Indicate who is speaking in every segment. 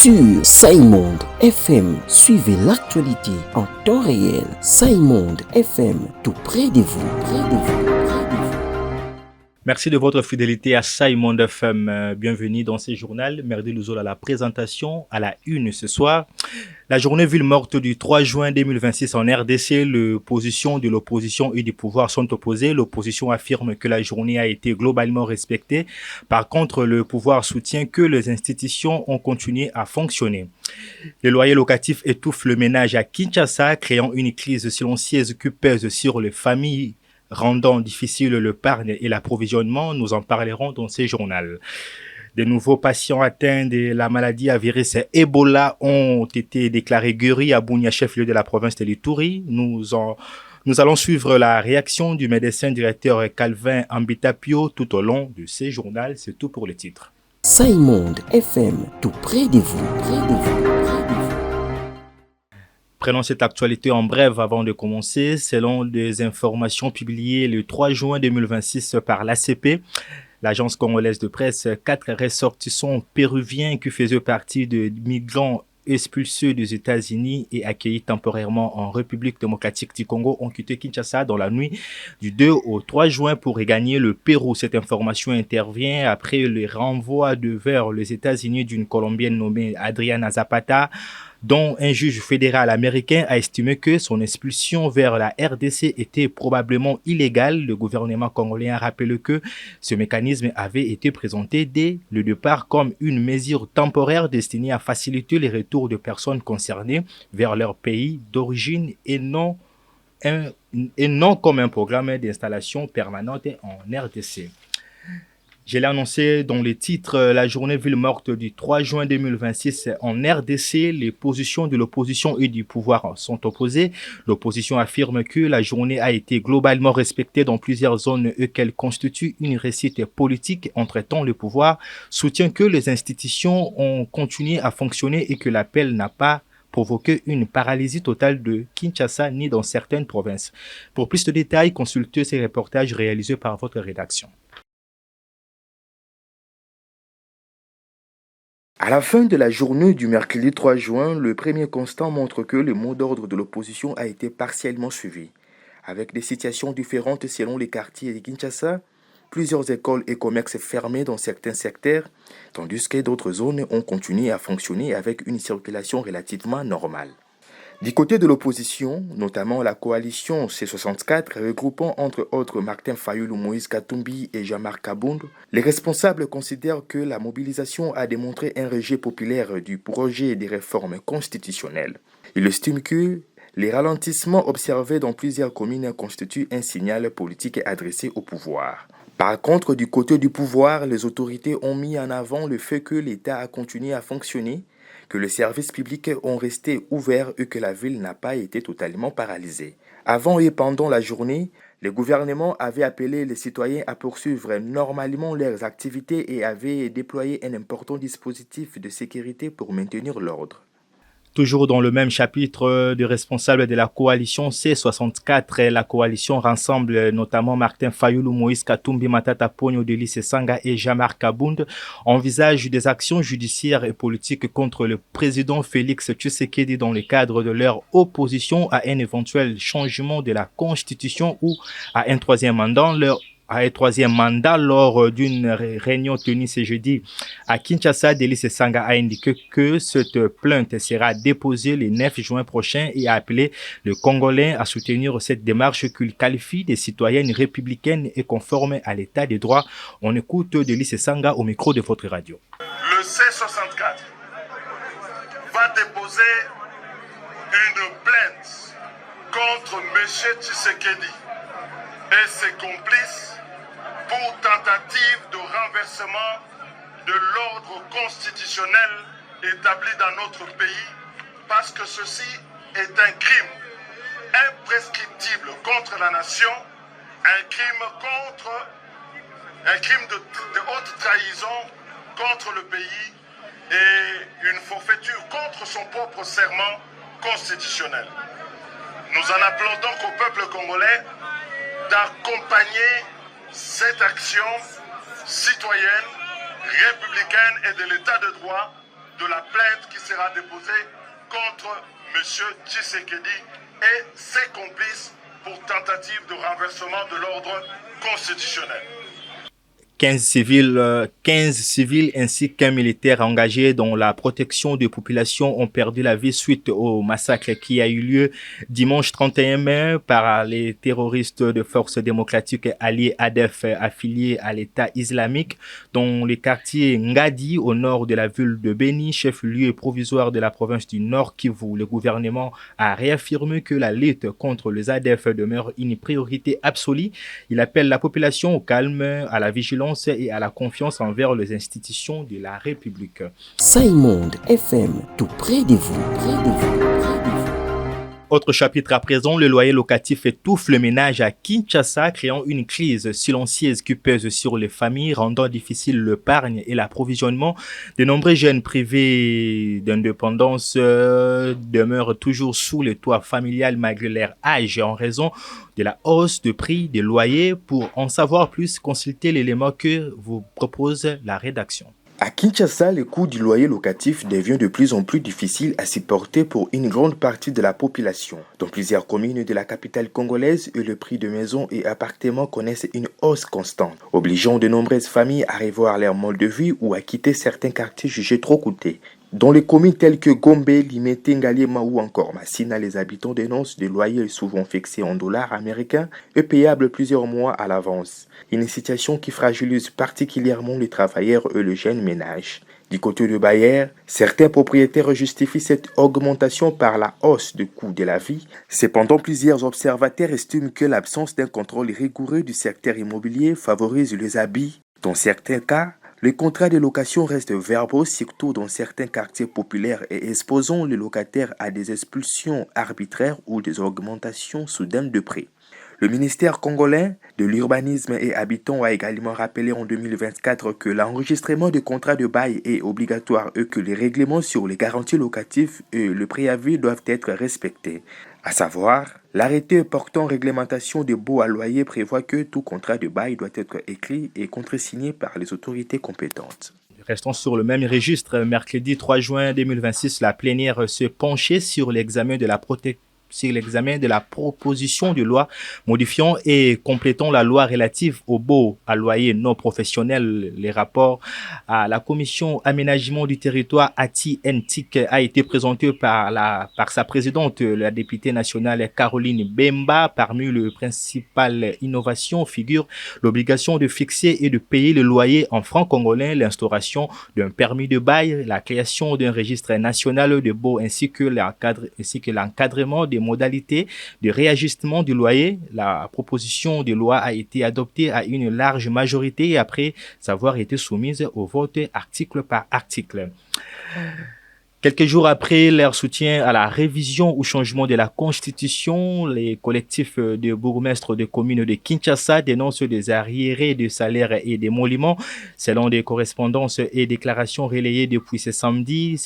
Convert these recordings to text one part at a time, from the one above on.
Speaker 1: sur Saïmonde FM. Suivez l'actualité en temps réel. Saïmonde FM, tout près de vous.
Speaker 2: Merci de votre fidélité à Saïmonde FM. Bienvenue dans ce journal. Merdi Louzoul à la présentation, à la une ce soir. La journée ville morte du 3 juin 2026 en RDC, l'opposition de l'opposition et du pouvoir sont opposés. L'opposition affirme que la journée a été globalement respectée. Par contre, le pouvoir soutient que les institutions ont continué à fonctionner. Les loyers locatifs étouffent le ménage à Kinshasa, créant une crise silencieuse qui pèse sur les familles, rendant difficile l'épargne et l'approvisionnement. Nous en parlerons dans ce journal. De nouveaux patients atteints de la maladie à virus Ebola ont été déclarés guéris à Bunia, chef-lieu de la province de l'Ituri. Nous allons suivre la réaction du médecin directeur Calvin Ambitapio tout au long de ce journal. C'est tout pour les titres.
Speaker 1: Saïmonde FM, tout près de vous.
Speaker 2: Prenons cette actualité en bref avant de commencer. Selon des informations publiées le 3 juin 2026 par l'ACP, l'agence congolaise de presse, 4 ressortissants péruviens qui faisaient partie de migrants expulsés des États-Unis et accueillis temporairement en République démocratique du Congo ont quitté Kinshasa dans la nuit du 2 au 3 juin pour regagner le Pérou. Cette information intervient après le renvoi vers les États-Unis d'une Colombienne nommée Adriana Zapata, dont un juge fédéral américain a estimé que son expulsion vers la RDC était probablement illégale. Le gouvernement congolais a rappelé que ce mécanisme avait été présenté dès le départ comme une mesure temporaire destinée à faciliter les retours de personnes concernées vers leur pays d'origine et non comme un programme d'installation permanente en RDC. Je l'ai annoncé dans les titres, la journée ville morte du 3 juin 2026 en RDC. Les positions de l'opposition et du pouvoir sont opposées. L'opposition affirme que la journée a été globalement respectée dans plusieurs zones et qu'elle constitue une réussite politique. Entre-temps, le pouvoir soutient que les institutions ont continué à fonctionner et que l'appel n'a pas provoqué une paralysie totale de Kinshasa ni dans certaines provinces. Pour plus de détails, consultez ces reportages réalisés par votre rédaction.
Speaker 3: À la fin de la journée du mercredi 3 juin, le premier constat montre que le mot d'ordre de l'opposition a été partiellement suivi. Avec des situations différentes selon les quartiers de Kinshasa, plusieurs écoles et commerces fermés dans certains secteurs, tandis que d'autres zones ont continué à fonctionner avec une circulation relativement normale. Du côté de l'opposition, notamment la coalition C64, regroupant entre autres Martin Fayulu, Moïse Katumbi et Jean-Marc Kabound, les responsables considèrent que la mobilisation a démontré un rejet populaire du projet de réforme constitutionnelle. Ils estiment que les ralentissements observés dans plusieurs communes constituent un signal politique adressé au pouvoir. Par contre, du côté du pouvoir, les autorités ont mis en avant le fait que l'État a continué à fonctionner, que les services publics ont resté ouverts et que la ville n'a pas été totalement paralysée. Avant et pendant la journée, le gouvernement avait appelé les citoyens à poursuivre normalement leurs activités et avait déployé un important dispositif de sécurité pour maintenir l'ordre.
Speaker 2: Toujours dans le même chapitre, des responsables de la coalition C64, la coalition rassemble notamment Martin Fayulu, Moïse Katumbi, Matata Ponyo, Delice Sanga et Jean-Marc Kabound, envisagent des actions judiciaires et politiques contre le président Félix Tshisekedi dans le cadre de leur opposition à un éventuel changement de la constitution ou à un troisième mandat lors d'une réunion tenue ce jeudi à Kinshasa. Delice Sanga a indiqué que cette plainte sera déposée le 9 juin prochain et a appelé le Congolais à soutenir cette démarche qu'il qualifie de citoyenne républicaine et conforme à l'état de droit. On écoute Delice Sanga au micro de votre radio.
Speaker 4: Le C64 va déposer une plainte contre M. Tshisekedi et ses complices pour tentative de renversement de l'ordre constitutionnel établi dans notre pays, parce que ceci est un crime imprescriptible contre la nation, un crime de haute trahison contre le pays et une forfaiture contre son propre serment constitutionnel. Nous en appelons donc au peuple congolais d'accompagner cette action citoyenne, républicaine et de l'état de droit de la plainte qui sera déposée contre M. Tshisekedi et ses complices pour tentative de renversement de l'ordre constitutionnel.
Speaker 2: 15 civils ainsi qu'un militaire engagé dans la protection des populations ont perdu la vie suite au massacre qui a eu lieu dimanche 31 mai par les terroristes de Forces démocratiques alliées ADF affiliés à l'État islamique dans les quartiers Ngadi au nord de la ville de Beni, chef-lieu provisoire de la province du Nord Kivu. Le gouvernement a réaffirmé que la lutte contre les ADF demeure une priorité absolue. Il appelle la population au calme, à la vigilance et à la confiance envers les institutions de la République.
Speaker 1: Saimonde FM, tout près de vous, près de vous, près de vous.
Speaker 2: Autre chapitre à présent, le loyer locatif étouffe le ménage à Kinshasa, créant une crise silencieuse qui pèse sur les familles, rendant difficile l'épargne et l'approvisionnement. De nombreux jeunes privés d'indépendance demeurent toujours sous le toit familial malgré leur âge en raison de la hausse de prix des loyers. Pour en savoir plus, consultez l'élément que vous propose la rédaction.
Speaker 3: À Kinshasa, le coût du loyer locatif devient de plus en plus difficile à supporter pour une grande partie de la population. Dans plusieurs communes de la capitale congolaise, le prix de maisons et appartements connaissent une hausse constante, obligeant de nombreuses familles à revoir leur mode de vie ou à quitter certains quartiers jugés trop coûteux. Dans les communes telles que Gombe, Limete, Ngaliema ou encore Massina, les habitants dénoncent des loyers souvent fixés en dollars américains et payables plusieurs mois à l'avance. Une situation qui fragilise particulièrement les travailleurs et les jeunes ménages. Du côté de Bayer, certains propriétaires justifient cette augmentation par la hausse du coût de la vie. Cependant, plusieurs observateurs estiment que l'absence d'un contrôle rigoureux du secteur immobilier favorise les abus. Dans certains cas, les contrats de location restent verbaux, surtout dans certains quartiers populaires et exposant les locataires à des expulsions arbitraires ou des augmentations soudaines de prix. Le ministère congolais de l'urbanisme et habitants a également rappelé en 2024 que l'enregistrement de contrats de bail est obligatoire et que les règlements sur les garanties locatives et le préavis doivent être respectés. À savoir, l'arrêté portant réglementation des baux à loyer prévoit que tout contrat de bail doit être écrit et contresigné par les autorités compétentes.
Speaker 2: Restons sur le même registre. Mercredi 3 juin 2026, la plénière se penchait sur l'examen de la proposition de loi modifiant et complétant la loi relative aux baux à loyer non professionnels. Les rapports à la commission aménagement du territoire ATI-NTIC a été présenté par sa présidente, la députée nationale Caroline Bemba. Parmi les principales innovations figure l'obligation de fixer et de payer le loyer en francs congolais, l'instauration d'un permis de bail, la création d'un registre national de baux ainsi que l'encadrement des modalités de réajustement du loyer. La proposition de loi a été adoptée à une large majorité après avoir été soumise au vote article par article. Quelques jours après leur soutien à la révision ou changement de la Constitution, les collectifs de bourgmestres de communes de Kinshasa dénoncent des arriérés de salaires et d'émoluments. Selon des correspondances et déclarations relayées depuis ce samedi,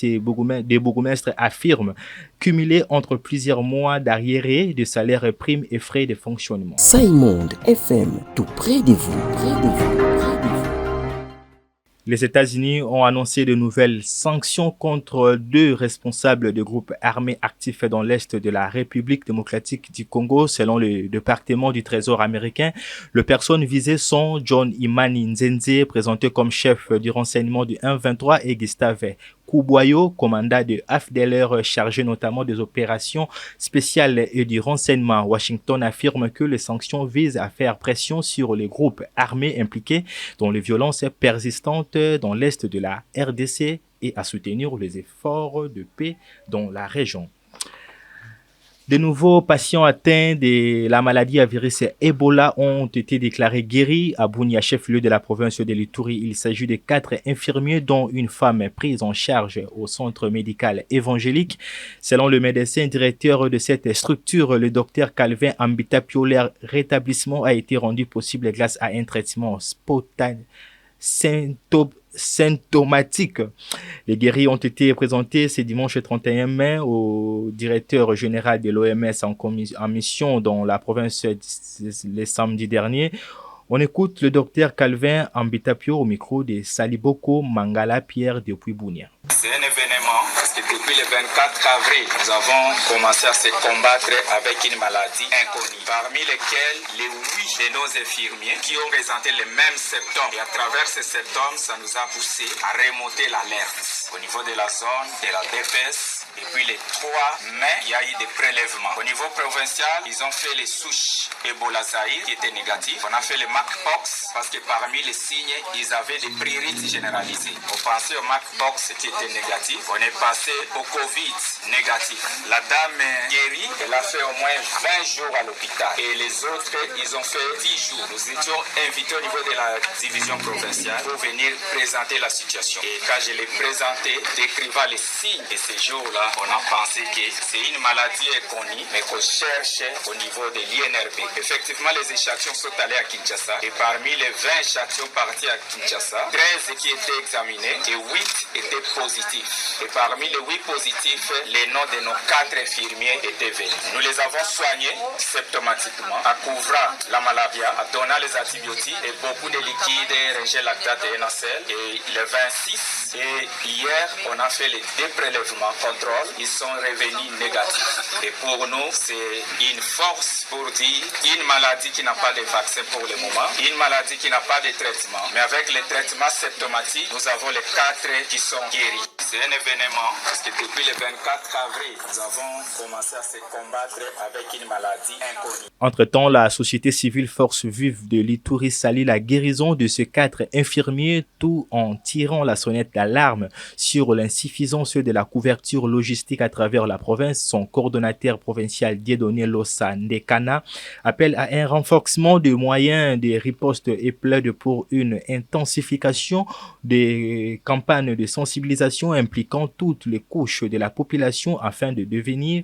Speaker 2: des bourgmestres affirment cumuler entre plusieurs mois d'arriérés de salaires, primes et frais de fonctionnement.
Speaker 1: Saimonde FM, tout près de vous, près de vous, près de vous.
Speaker 2: Les États-Unis ont annoncé de nouvelles sanctions contre 2 responsables de groupes armés actifs dans l'est de la République démocratique du Congo. Selon le département du Trésor américain, les personnes visées sont John Imani Nzenze, présenté comme chef du renseignement du 1-23, et Gustave Kouboyo, commandant de AFDLR chargé notamment des opérations spéciales et du renseignement. Washington affirme que les sanctions visent à faire pression sur les groupes armés impliqués dans les violences persistantes dans l'est de la RDC et à soutenir les efforts de paix dans la région. De nouveaux patients atteints de la maladie à virus Ebola ont été déclarés guéris à Bunia, chef-lieu de la province de l'Ituri. Il s'agit de 4 infirmiers, dont une femme prise en charge au centre médical évangélique. Selon le médecin directeur de cette structure, le docteur Calvin Ambitapio, leur rétablissement a été rendu possible grâce à un traitement spontané symptomatique. Les guéris ont été présentés ce dimanche 31 mai au directeur général de l'OMS en mission dans la province le samedi dernier. On écoute le docteur Calvin Ambitapio au micro de Saliboko Mangala Pierre depuis Bunia.
Speaker 5: C'est un événement parce que depuis le 24 avril, nous avons commencé à se combattre avec une maladie inconnue, parmi lesquelles les 8 de nos infirmiers qui ont présenté les mêmes symptômes. Et à travers ces symptômes, ça nous a poussé à remonter l'alerte au niveau de la zone de la DPS. Depuis le 3 mai, il y a eu des prélèvements. Au niveau provincial, ils ont fait les souches Ebola Zaïre qui étaient négatives. On a fait le monkeypox parce que parmi les signes, ils avaient des prurites généralisées. On pensait au monkeypox qui était négatif. On est passé au Covid négatif. La dame guérie, elle a fait au moins 20 jours à l'hôpital. Et les autres, ils ont fait 10 jours. Nous étions invités au niveau de la division provinciale pour venir présenter la situation. Et quand je l'ai présenté, décrivant les signes de ces jours-là, on a pensé que c'est une maladie inconnue, mais qu'on cherche au niveau de l'INRB. Effectivement, les échantillons sont allés à Kinshasa. Et parmi les 20 échantillons partis à Kinshasa, 13 qui étaient examinés et 8 étaient positifs. Et parmi les 8 positifs, les noms de nos 4 infirmiers étaient venus. Nous les avons soignés symptomatiquement, en couvrant la malaria, en donnant les antibiotiques et beaucoup de liquides, régé lactate et NaCl. Et le 26, et hier, on a fait les 2 prélèvements contrôle. Ils sont revenus négatifs. Et pour nous, c'est une force pour dire une maladie qui n'a pas de vaccin pour le moment, une maladie qui n'a pas de traitement. Mais avec les traitements symptomatiques, nous avons les 4 qui sont guéris. C'est un événement parce que depuis le 24 avril, nous avons commencé à se combattre avec une maladie inconnue.
Speaker 2: Entre-temps, la société civile Force Vive de l'Ituri salue la guérison de ces 4 infirmiers, tout en tirant la sonnette d'alarme sur l'insuffisance de la couverture logistique à travers la province. Son coordonnateur provincial Dieudonné Lossa Ndekana appelle à un renforcement des moyens de riposte et plaide pour une intensification des campagnes de sensibilisation impliquant toutes les couches de la population afin de devenir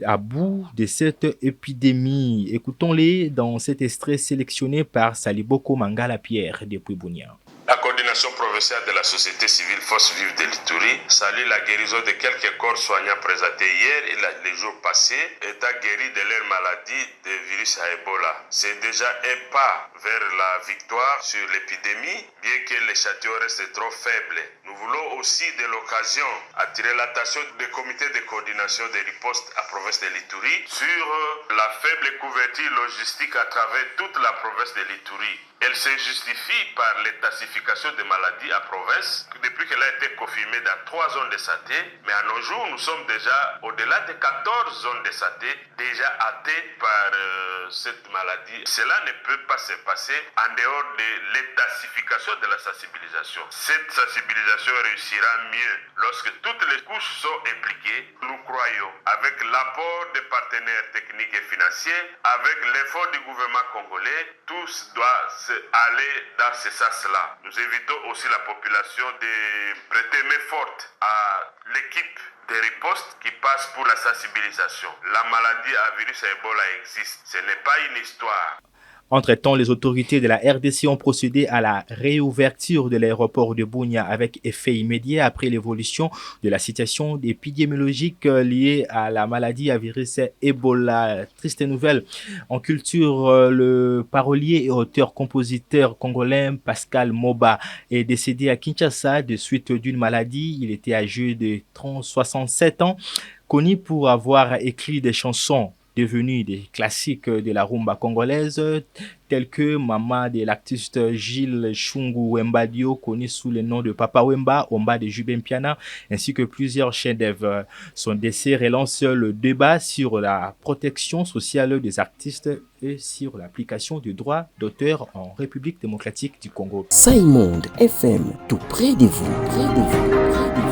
Speaker 2: à bout de cette épidémie. Écoutons-les dans cet extrait sélectionné par Saliboko Mangala Pierre depuis Bunia.
Speaker 6: La coordination provinciale de la société civile Force Vive de l'Ituri salue la guérison de quelques corps soignants présentés hier et les jours passés, étant guéris de leur maladie de virus à Ebola. C'est déjà un pas vers la victoire sur l'épidémie, bien que l'échantillon reste trop faible. Nous voulons aussi de l'occasion attirer l'attention des comités de coordination de riposte à province de l'Ituri sur la faible couverture logistique à travers toute la province de l'Ituri. Elle se justifie par l'intensification des maladies à province depuis qu'elle a été confirmée dans 3 zones de santé. Mais à nos jours, nous sommes déjà au-delà de 14 zones de santé déjà atteintes par cette maladie. Cela ne peut pas se passer en dehors de l'intensification de la sensibilisation. Cette sensibilisation réussira mieux lorsque toutes les couches sont impliquées. Nous croyons, avec l'apport des partenaires techniques et financiers, avec l'effort du gouvernement congolais, tous doivent aller dans ce sens-là. Nous invitons aussi la population de prêter main forte à l'équipe de riposte qui passe pour la sensibilisation. La maladie à virus à Ebola existe. Ce n'est pas une histoire.
Speaker 2: Entre-temps, les autorités de la RDC ont procédé à la réouverture de l'aéroport de Bunia avec effet immédiat après l'évolution de la situation épidémiologique liée à la maladie à virus Ebola. Triste nouvelle. En culture, le parolier et auteur-compositeur congolais Pascal Moba est décédé à Kinshasa de suite d'une maladie. Il était âgé de 67 ans, connu pour avoir écrit des chansons devenus des classiques de la rumba congolaise, tels que Mama de l'artiste Gilles Chungu Wembadio, connu sous le nom de Papa Wemba, Omba de Jubin Piana, ainsi que plusieurs chefs-d'œuvre. Son décès relance le débat sur la protection sociale des artistes et sur l'application du droit d'auteur en République démocratique du Congo.
Speaker 1: Saïmonde FM, tout près de vous, près de vous, près de vous.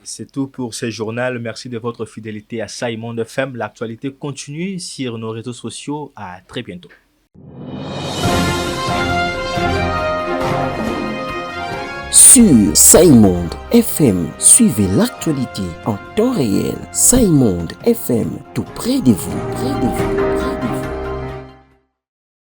Speaker 2: C'est tout pour ce journal. Merci de votre fidélité à Saïmonde FM. L'actualité continue sur nos réseaux sociaux. À très bientôt.
Speaker 1: Sur Saïmonde FM, suivez l'actualité en temps réel. Saïmonde FM, tout près de vous, près de vous, près de vous.